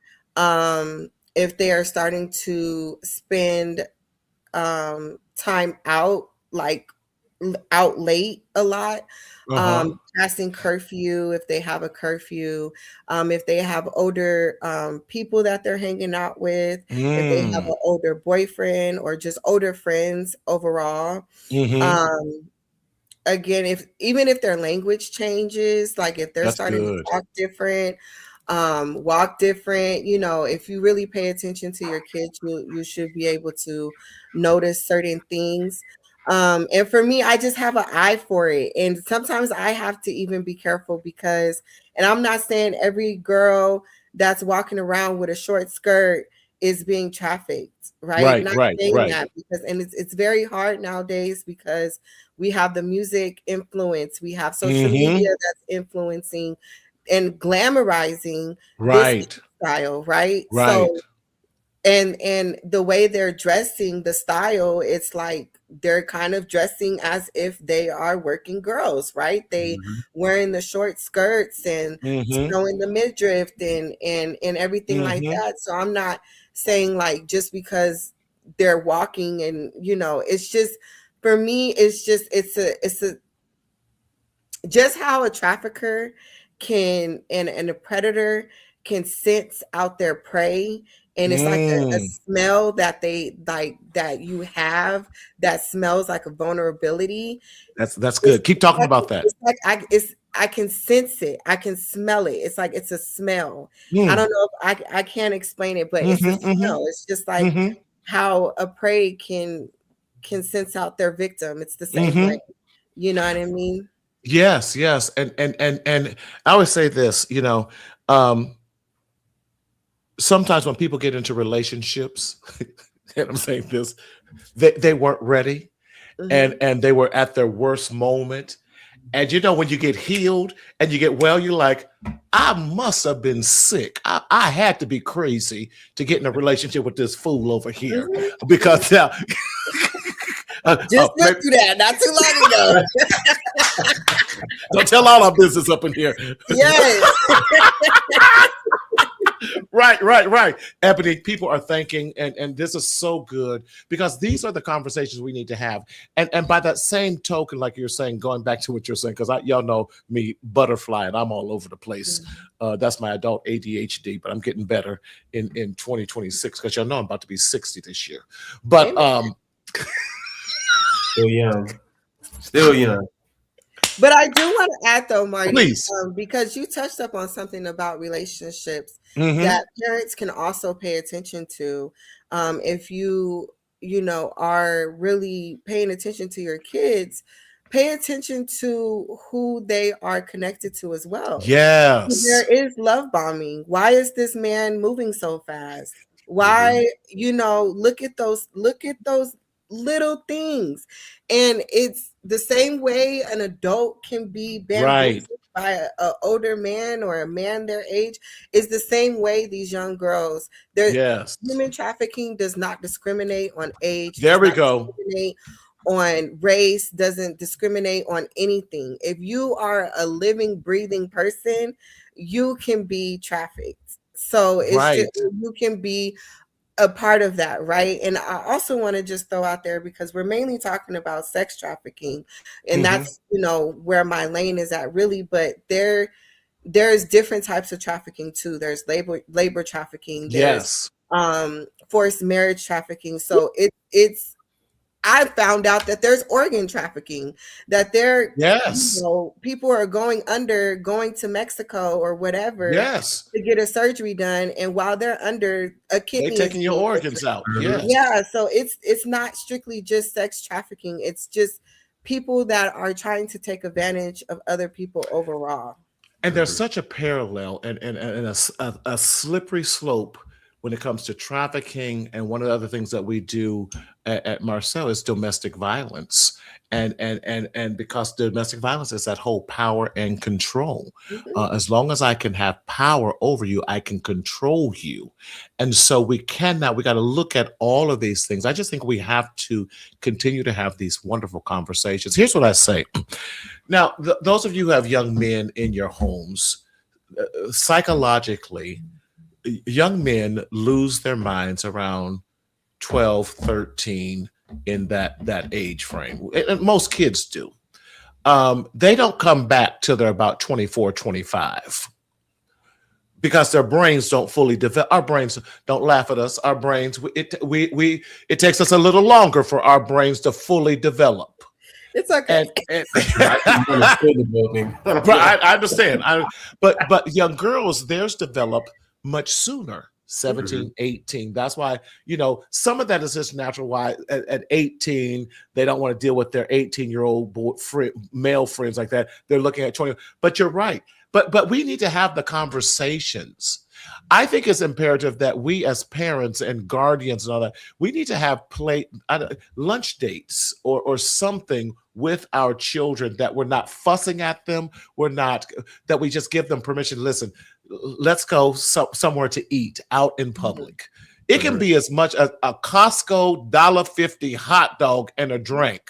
if they are starting to spend time out late a lot, passing curfew, if they have a curfew, if they have older people that they're hanging out with, if they have an older boyfriend or just older friends overall. Again, even if their language changes, like if they're starting to talk different, walk different, if you really pay attention to your kids, you should be able to notice certain things. And for me, I just have an eye for it. And sometimes I have to even be careful because, and I'm not saying every girl that's walking around with a short skirt is being trafficked, right? Not saying that because, and it's very hard nowadays because we have the music influence, we have social media that's influencing and glamorizing this style, right? So, and the way they're dressing, the style, it's like they're kind of dressing as if they are working girls, right? They wearing the short skirts and showing the midriff and everything like that. So I'm not saying like just because they're walking and it's just, for me, it's just it's a just how a trafficker can and a predator can sense out their prey, and it's like a smell that they like that you have that smells like a vulnerability. That's good. Keep talking about that. It's like I can sense it. I can smell it. It's like it's a smell. I don't know if I can't explain it, but it's a smell. It's just like how a prey can sense out their victim. It's the same way. You know what I mean? Yes. And I always say this, sometimes when people get into relationships, and I'm saying this, they weren't ready and they were at their worst moment. And when you get healed and you get well, you're like, I must have been sick. I had to be crazy to get in a relationship with this fool over here because now. Just went through that not too long ago. Don't tell all our business up in here. Yes. Right. Ebony, people are thinking, and this is so good because these are the conversations we need to have. And by that same token, like you're saying, going back to what you're saying, because y'all know me, butterfly, and I'm all over the place. That's my adult ADHD, but I'm getting better in 2026 because y'all know I'm about to be 60 this year. But Still young. But I do want to add though, Marty, please, because you touched up on something about relationships that parents can also pay attention to. If you are really paying attention to your kids, pay attention to who they are connected to as well. Yes. There is love bombing. Why is this man moving so fast? Why, look at those little things. And it's the same way an adult can be bamboozled by an older man or a man their age is the same way these young girls. Human trafficking does not discriminate on age. There we go. On race, doesn't discriminate on anything. If you are a living, breathing person, you can be trafficked. So it's just, you can be a part of that, right? And I also want to just throw out there, because we're mainly talking about sex trafficking, and that's where my lane is at, really. But there's different types of trafficking too. There's labor trafficking. There's forced marriage trafficking. So it's I found out that there's organ trafficking, that people are going to Mexico or whatever to get a surgery done. And while they're under, a kidney they're taking your organs out. Yeah. So it's not strictly just sex trafficking. It's just people that are trying to take advantage of other people overall. And there's such a parallel and a slippery slope when it comes to trafficking. And one of the other things that we do at Marcel is domestic violence. And because domestic violence is that whole power and control. As long as I can have power over you, I can control you. And so we got to look at all of these things. I just think we have to continue to have these wonderful conversations. Here's what I say. Now, those of you who have young men in your homes, psychologically, young men lose their minds around 12, 13 in that age frame. And most kids do. They don't come back till they're about 24, 25 because their brains don't fully develop. Our brains don't laugh at us. Our brains, it takes us a little longer for our brains to fully develop. It's okay. I understand. But young girls, theirs develop much sooner. 17, 18. That's why, some of that is just natural. Why at 18, they don't want to deal with their 18-year-old male friends like that. They're looking at 20. But you're right. But we need to have the conversations. I think it's imperative that we as parents and guardians and all that, we need to have lunch dates or something with our children that we're not fussing at them. That we just give them permission. Listen, let's go somewhere to eat out in public. It can be as much as a Costco $1.50 hot dog and a drink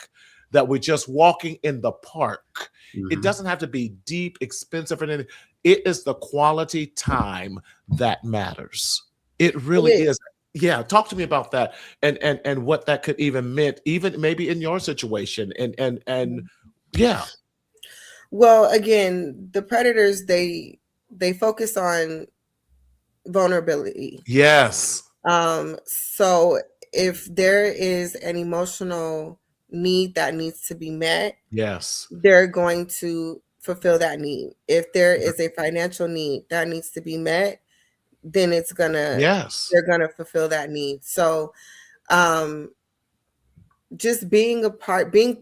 that we're just walking in the park. It doesn't have to be deep, expensive, or anything. It is the quality time that matters. It really is. Yeah, talk to me about that and what that could even meant, even maybe in your situation. And yeah. Well, again, the predators, they focus on vulnerability. Yes. So if there is an emotional need that needs to be met, yes, they're going to fulfill that need. If there is a financial need that needs to be met, then they're gonna fulfill that need. So just being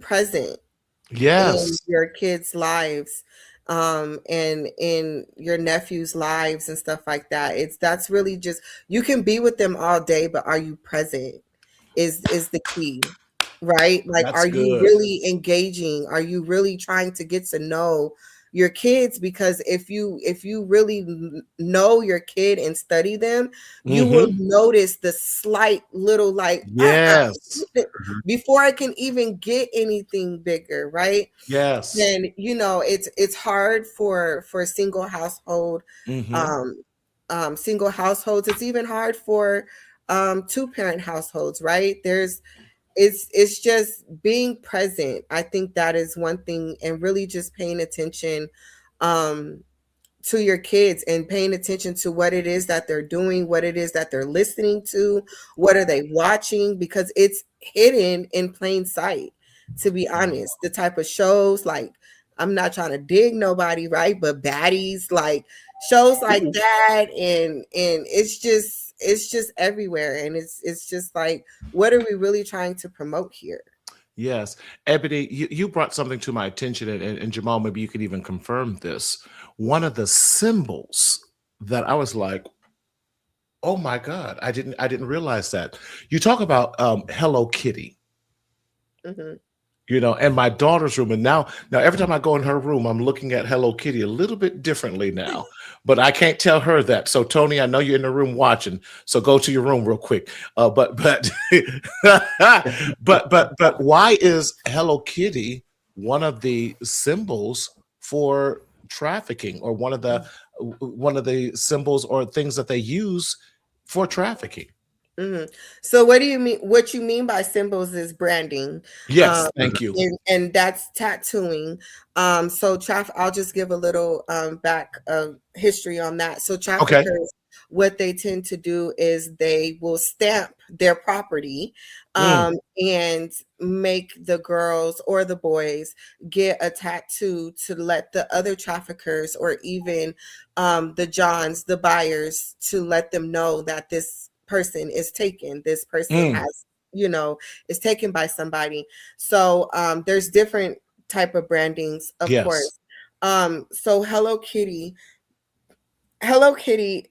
present in your kids' lives, and in your nephew's lives and stuff like that. That's really just, you can be with them all day, but are you present is the key. Right? Like, are you really engaging? Are you really trying to get to know your kids? Because if you really know your kid and study them, you will notice the slight little before it can even get anything bigger, right? Yes. And it's hard for single household, single households. It's even hard for 2-parent households, right? It's just being present. I think that is one thing, and really just paying attention to your kids and paying attention to what it is that they're doing, what it is that they're listening to, what are they watching, because it's hidden in plain sight, to be honest. The type of shows, like, I'm not trying to dig nobody, right? But baddies, like shows like that, and it's just everywhere. And it's just like, what are we really trying to promote here? Yes. Ebony, you brought something to my attention, and Jamaal, maybe you could even confirm this. One of the symbols that I was like, oh my God, I didn't realize that. You talk about Hello Kitty. And my daughter's room. And now every time I go in her room, I'm looking at Hello Kitty a little bit differently now, but I can't tell her that. So Tony, I know you're in the room watching, so go to your room real quick. But why is Hello Kitty one of the symbols for trafficking, or one of the symbols or things that they use for trafficking? So what do you mean? What you mean by symbols is branding. Yes, thank you. And that's tattooing. So I'll just give a little back history on that. So traffickers, what they tend to do is they will stamp their property and make the girls or the boys get a tattoo to let the other traffickers, or even the Johns, the buyers, to let them know that this person is taken. This person has, is taken by somebody. So there's different type of brandings, of course. So Hello Kitty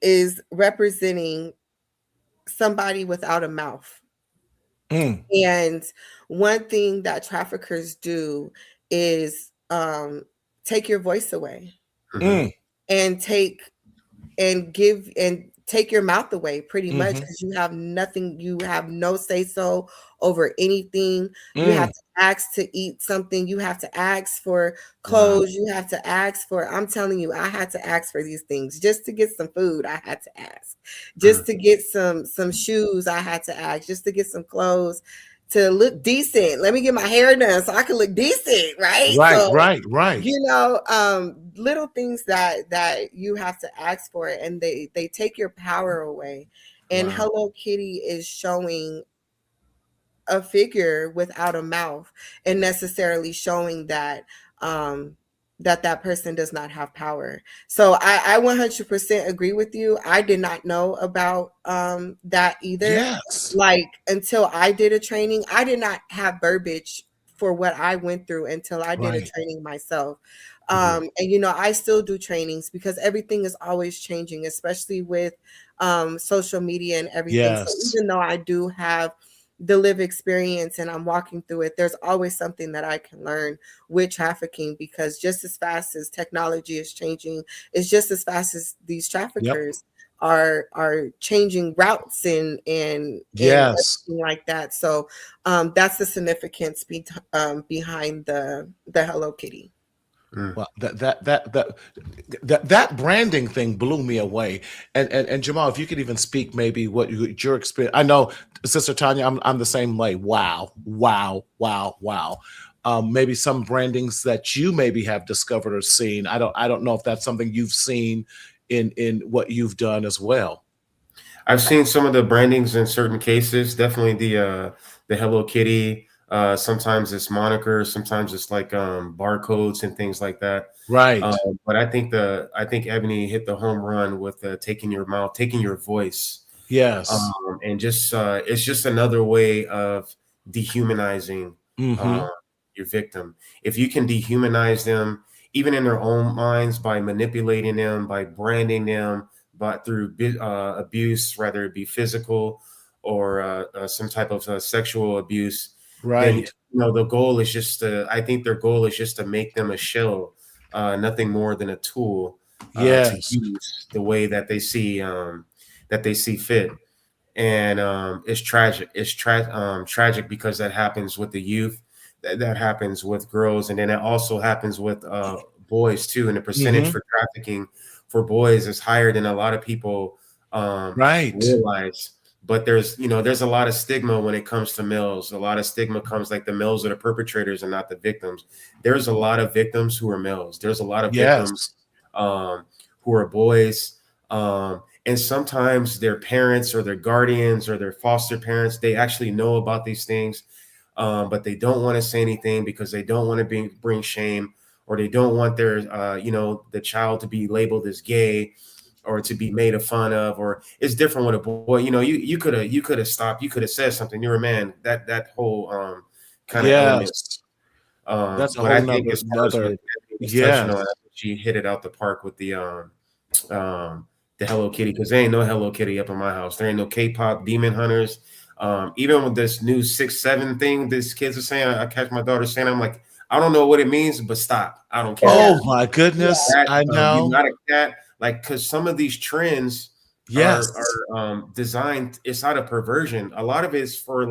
is representing somebody without a mouth. And one thing that traffickers do is take your voice away, and take your mouth away, pretty much, because you have nothing, you have no say so over anything. You have to ask to eat something, you have to ask for clothes, you have to ask for, I'm telling you, I had to ask for these things. Just to get some food, I had to ask. Just to get some shoes, I had to ask. Just to get some clothes, to look decent. Let me get my hair done so I can look decent, right? Right. Little things that you have to ask for, and they take your power away. And Hello Kitty is showing a figure without a mouth, and necessarily showing that that person does not have power. So I 100% agree with you. I did not know about that either. Yes. Like until I did a training, I did not have verbiage for what I went through until I did a Right. training myself. And you know, I still do trainings because everything is always changing, especially with social media and everything. So Yes. even though I do have the live experience and I'm walking through it, there's always something that I can learn with trafficking, because just as fast as technology is changing, it's just as fast as these traffickers are changing routes and Yes. everything like that. So that's the significance behind the Hello Kitty. Well, that branding thing blew me away. And Jamal, if you could even speak, maybe what your experience. I know, Sister Tanya, I'm the same way. Wow, wow, wow, wow. Maybe some brandings that you maybe have discovered or seen. I don't know if that's something you've seen in what you've done as well. I've seen some of the brandings in certain cases. Definitely the Hello Kitty. Sometimes it's monikers. Sometimes it's like barcodes and things like that. Right. But I think Ebony hit the home run with taking your voice, Yes. and just it's just another way of dehumanizing Mm-hmm. uh, your victim. If you can dehumanize them, even in their own minds, by manipulating them, by branding them, but through abuse, whether it be physical or some type of sexual abuse, then Right. the goal is just to. I think their goal is just to make them a shell, nothing more than a tool to Yes. use the way that they see fit. And it's tragic. It's tragic because that happens with the youth, that happens with girls, and then it also happens with boys too. And the percentage Mm-hmm. for trafficking for boys is higher than a lot of people Right. realize. But there's a lot of stigma when it comes to males. A lot of stigma comes like the males are the perpetrators and not the victims. There's a lot of victims who are males. There's a lot of victims Yes. who are boys. And sometimes their parents or their guardians or their foster parents, they actually know about these things, but they don't want to say anything because they don't want to bring shame, or they don't want their, the child to be labeled as gay or to be made fun of. Or it's different with a boy. You could have stopped. You could have said something. You're a man. That whole kind of element. Yes. That's a But I whole think as far as what nother. Ebony was touching on, I Yes. think she hit it out the park with the Hello Kitty, because there ain't no Hello Kitty up in my house. There ain't no K-pop demon hunters. Even with this new 6-7 thing, these kids are saying, I catch my daughter saying, I'm like, I don't know what it means, but stop. I don't care. Yeah. Oh my goodness. Yeah. That, I you're know. not a cat. Like, because some of these trends Yes. are designed. It's not a perversion. A lot of it's for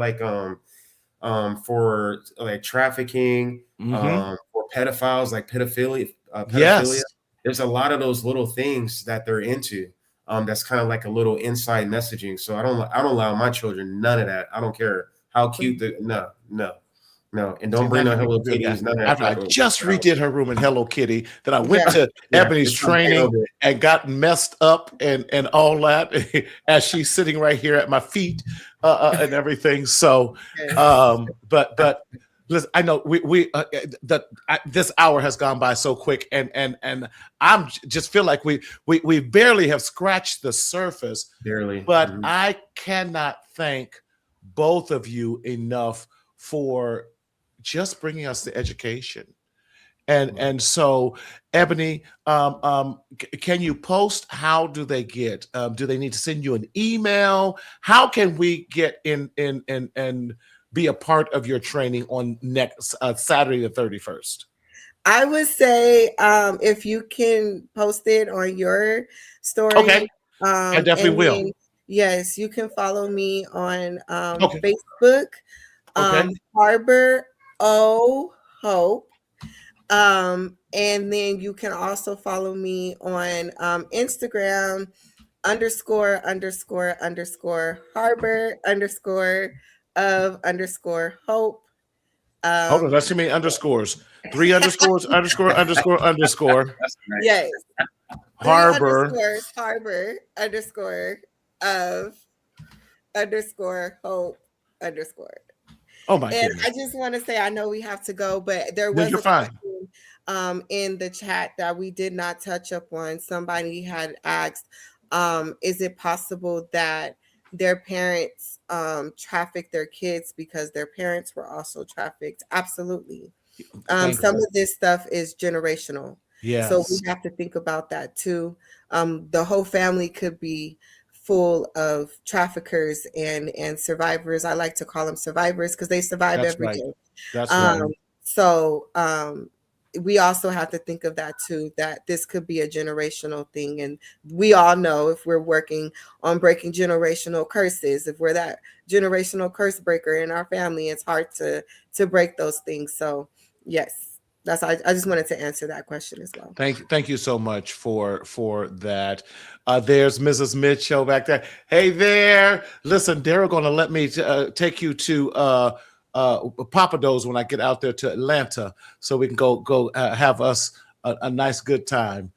for like trafficking, Mm-hmm. for pedophiles, like pedophilia. Yes. There's a lot of those little things that they're into. That's kind of like a little inside messaging. So I don't allow my children none of that. I don't care how cute no, and See, don't bring now no you make Hello me feel bad. Kitties, none of that After I type of just redid her room in Hello Kitty, that I went Yeah. to yeah. Ebony's It's not training terrible. and got messed up and all that as she's sitting right here at my feet and everything. So, Yes. but listen, I know this hour has gone by so quick, and I'm just feel like we barely have scratched the surface, Barely. but I cannot thank both of you enough for just bringing us the education. And so, Ebony, can you post? How do they get? Do they need to send you an email? How can we get in and be a part of your training on next Saturday the 31st? I would say if you can post it on your story. Okay, I definitely And will. then, yes, you can follow me on Okay, Facebook, okay, Harbor O Hope. And then you can also follow me on Instagram ___ harbor _ hope. hold on. That's too many underscores. 3 underscores, underscore. That's nice. Yes. 3 Harbor. underscores harbor _ hope _ Oh my And goodness. I just want to say, I know we have to go, but there No, was you're a fine. question in the chat that we did not touch upon. Somebody had asked, is it possible that their parents trafficked their kids because their parents were also trafficked? Absolutely. Some of this stuff is generational. Yes. So we have to think about that too. The whole family could be full of traffickers and survivors. I like to call them survivors because they survive every day. That's right. So we also have to think of that too, that this could be a generational thing. And we all know if we're working on breaking generational curses, if we're that generational curse breaker in our family, it's hard to break those things. So yes. I just wanted to answer that question as well. Thank you so much for that. There's Mrs. Mitchell back there. Hey there. Listen, they're going to let me take you to Papados when I get out there to Atlanta, so we can go have us a nice good time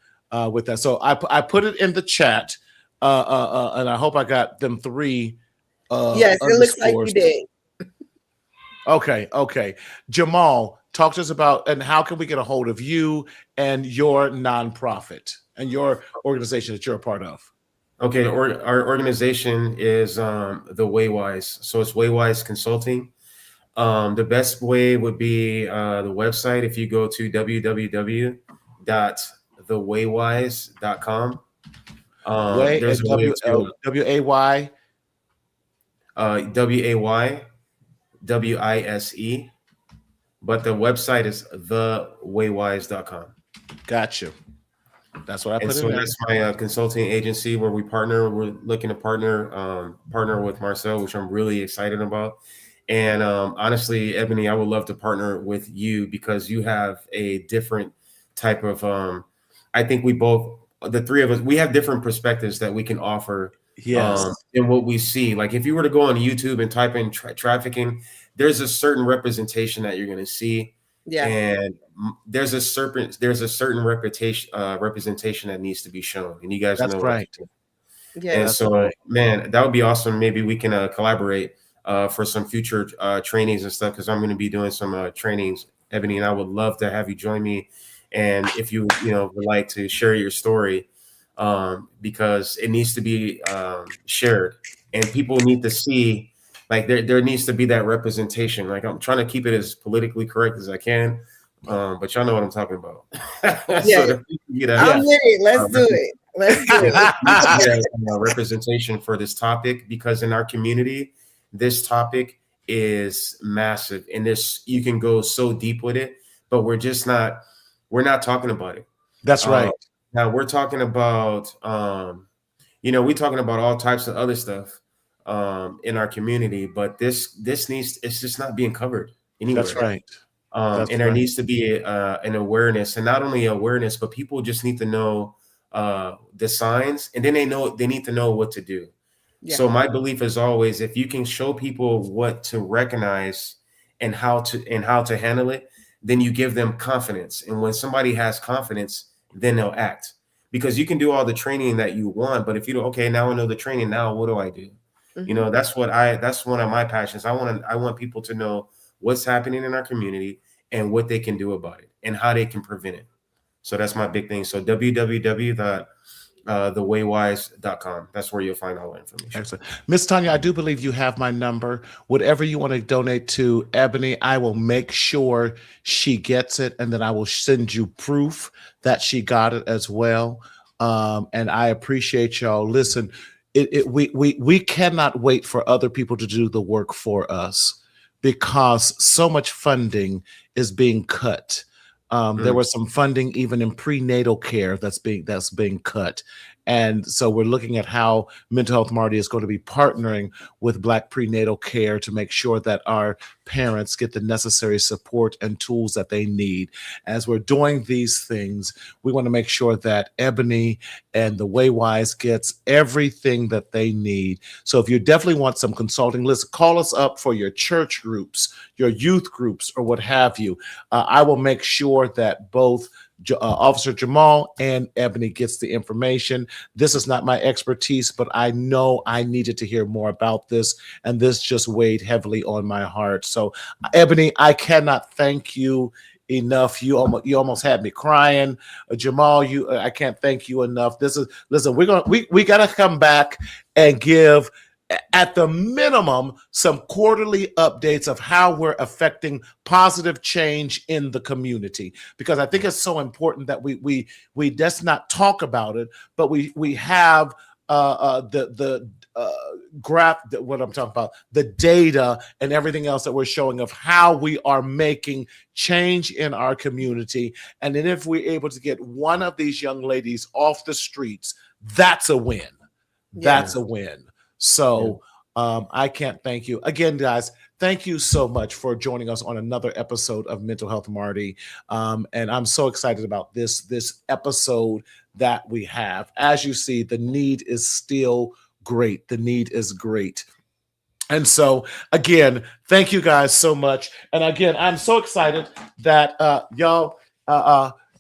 with that. So I put it in the chat, and I hope I got them 3. Yes, it looks like you did. Okay. Jamaal, talk to us about, and how can we get a hold of you and your nonprofit and your organization that you're a part of? Okay, our organization is the Waywise. So it's Waywise Consulting. The best way would be the website. If you go to www.thewaywise.com. There's a way to WAY WAYWISE, but the website is thewaywise.com. Gotcha. That's what I put in there. That's my consulting agency where we partner. We're looking to partner with Marcel, which I'm really excited about. And honestly, Ebony, I would love to partner with you because you have a different type of, I think the 3 of us, we have different perspectives that we can offer. Yes. In what we see. Like if you were to go on YouTube and type in trafficking, there's a certain representation that you're going to see. Yeah. And there's a certain representation that needs to be shown. And you guys know right. Yeah. And so, right. Man, that would be awesome. Maybe we can collaborate for some future trainings and stuff, because I'm going to be doing some trainings, Ebony, and I would love to have you join me. And if you would like to share your story, because it needs to be shared, and people need to see, like there needs to be that representation. Like I'm trying to keep it as politically correct as I can, but y'all know what I'm talking about. Yeah, so I'm with it. Let's do it. Representation for this topic, because in our community, this topic is massive, and you can go so deep with it, but we're not talking about it. That's right. Now we're talking about, we're talking about all types of other stuff in our community, but it's just not being covered anywhere. That's right. There needs to be an awareness, and not only awareness, but people just need to know the signs, and then they need to know what to do. Yeah. So my belief is always, if you can show people what to recognize and how to handle it, then you give them confidence. And when somebody has confidence, then they'll act, because you can do all the training that you want, but if you don't, okay, now I know the training, now what do I do? Mm-hmm. That's one of my passions. I want people to know what's happening in our community and what they can do about it and how they can prevent it. So that's my big thing. So www.thewaywise.com. That's where you'll find all the information. Excellent. Miss Tanya, I do believe you have my number. Whatever you want to donate to Ebony, I will make sure she gets it, and then I will send you proof that she got it as well. And I appreciate y'all. Listen, we cannot wait for other people to do the work for us, because so much funding is being cut. There was some funding even in prenatal care that's being cut. And so we're looking at how Mental Health Marty is going to be partnering with Black prenatal care to make sure that our parents get the necessary support and tools that they need. As we're doing these things, we want to make sure that Ebony and the Waywise gets everything that they need. So if you definitely want some consulting, listen, call us up for your church groups, your youth groups, or what have you. I will make sure that both Officer Jamaal and Ebony gets the information. This is not my expertise, but I know I needed to hear more about this, and this just weighed heavily on my heart. So, Ebony, I cannot thank you enough. You almost had me crying. Jamaal, I can't thank you enough. Listen, we gotta come back and give, at the minimum, some quarterly updates of how we're affecting positive change in the community, because I think it's so important that we just not talk about it, but we have the graph, what I'm talking about, the data and everything else that we're showing of how we are making change in our community. And then if we're able to get one of these young ladies off the streets, that's a win. That's a win. So I can't thank you again, guys. Thank you so much for joining us on another episode of Mental Health Marty. And I'm so excited about this episode that we have. As you see, the need is still great. The need is great. And so, again, thank you guys so much. And again, I'm so excited that y'all,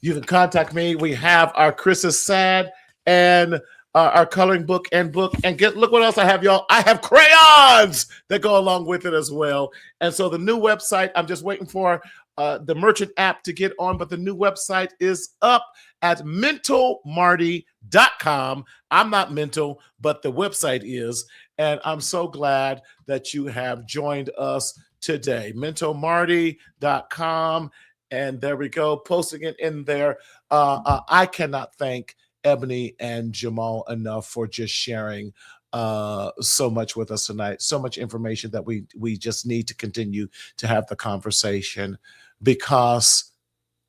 you can contact me. We have our Chris is Sad and our coloring book and look what else I have, y'all. I have crayons that go along with it as well. And so the new website, I'm just waiting for the merchant app to get on, but the new website is up at mentalmarty.com. I'm not mental, but the website is. And I'm so glad that you have joined us today. mentalmarty.com. And there we go, posting it in there. I cannot thank Ebony and Jamaal enough for just sharing so much with us tonight, so much information that we just need to continue to have the conversation, because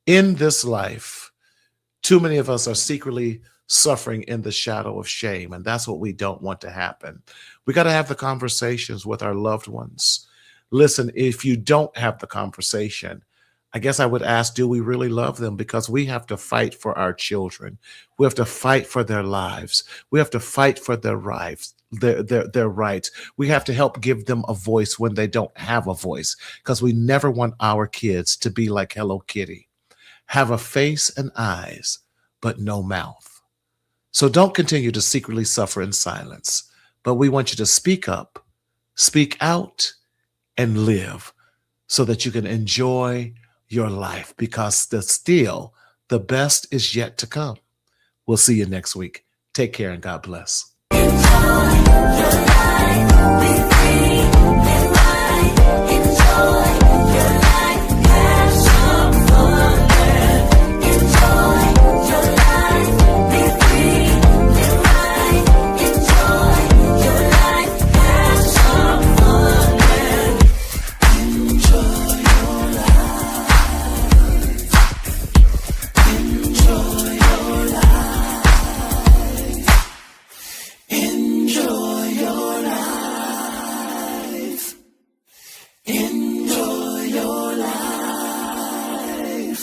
in this life, too many of us are secretly suffering in the shadow of shame, and that's what we don't want to happen. We got to have the conversations with our loved ones. Listen, if you don't have the conversation, I guess I would ask, do we really love them? Because we have to fight for our children. We have to fight for their lives. We have to fight for their rights. Their rights. We have to help give them a voice when they don't have a voice, because we never want our kids to be like Hello Kitty, have a face and eyes, but no mouth. So don't continue to secretly suffer in silence, but we want you to speak up, speak out, and live so that you can enjoy your life, because the best is yet to come. We'll see you next week. Take care and God bless. Enjoy your life.